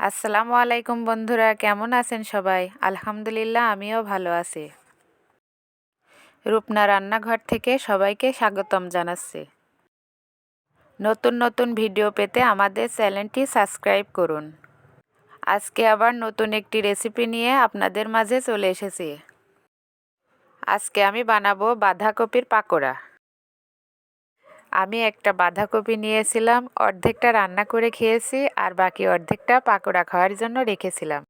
আসসালামু আলাইকুম বন্ধুরা, কেমন আছেন সবাই? আলহামদুলিল্লাহ, আমিও ভালো আছি। রূপনা রান্নাঘর থেকে সবাইকে স্বাগতম জানাচ্ছি। নতুন নতুন ভিডিও পেতে আমাদের চ্যানেলটি সাবস্ক্রাইব করুন। আজকে আবার নতুন একটি রেসিপি নিয়ে আপনাদের মাঝে চলে এসেছি। আজকে আমি বানাবো বাঁধাকপির পাকোড়া। আমি একটা বাঁধাকপি নিয়েছিলাম, অর্ধেকটা রান্না করে খেয়েছি আর বাকি অর্ধেকটা পাকোড়া খাওয়ার জন্য রেখেছিলাম।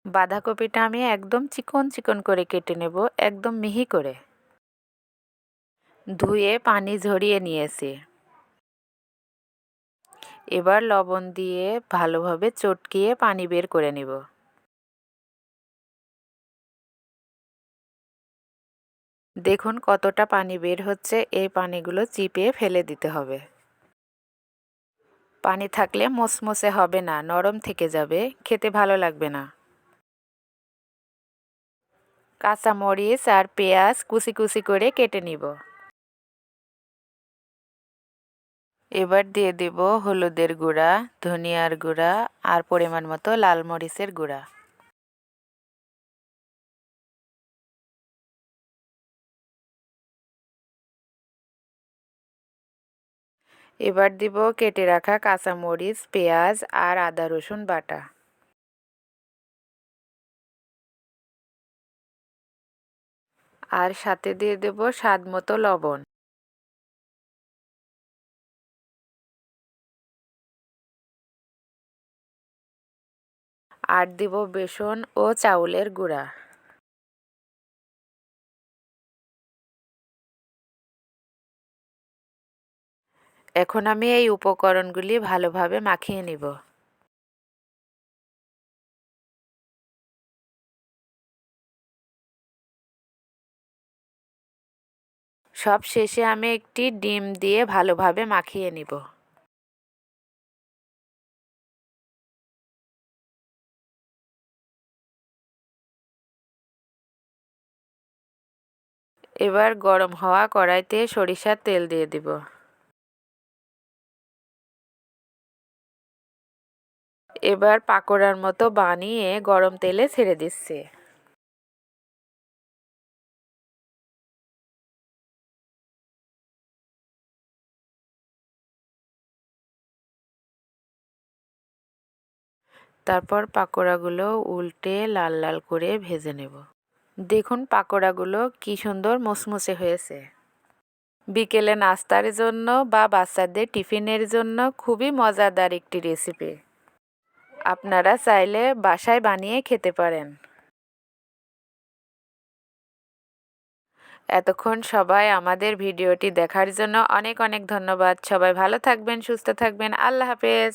বাঁধাকপিটা আমি একদম চিকন চিকন করে কেটে নেব, একদম মিহি করে। ধুয়ে পানি ঝরিয়ে নিয়েছি। এবার লবণ দিয়ে ভালোভাবে চটকিয়ে পানি বের করে নেব। দেখুন কতটা পানি বের হচ্ছে, এই পানিগুলো চিপে ফেলে দিতে হবে। পানি থাকলে মচমচে হবে না, নরম থেকে যাবে, খেতে ভালো লাগবে না। কাঁচামরিচ আর পেঁয়াজ কুচি কুচি করে কেটে নিব। এবার দিয়ে দেব হলুদের গুঁড়া, ধনিয়ার গুঁড়া আর পরিমাণ মতো লাল মরিচের গুঁড়া। এবার দিব কেটে রাখা কাঁচামরিচ, পেঁয়াজ আর আদা রসুন বাটা। আর সাথে দিয়ে দেব স্বাদ মতো লবণ। আর দিব বেসন ও চাউলের গুঁড়া। এখন আমি এই উপকরণগুলি ভালোভাবে মাখিয়ে নিব। সব শেষে আমি একটি ডিম দিয়ে ভালোভাবে মাখিয়ে নিব। এবার গরম হওয়া কড়াইতে সরিষার তেল দিয়ে দিব। এবার পাকোড়ার মতো বানিয়ে গরম তেলে ছেড়ে দিচ্ছি। তারপর পাকোড়াগুলো উল্টে লাল লাল করে ভেজে নেব। দেখুন পাকোড়াগুলো কি সুন্দর মুচমুচে হয়েছে। বিকেলে নাস্তার জন্য বা বাচ্চাদের টিফিনের জন্য খুবই মজাদার একটি রেসিপি। আপনারা চাইলে বাসায় বানিয়ে খেতে পারেন। এতক্ষণ সবাই আমাদের ভিডিওটি দেখার জন্য অনেক অনেক ধন্যবাদ। সবাই ভালো থাকবেন, সুস্থ থাকবেন। আল্লাহ হাফেজ।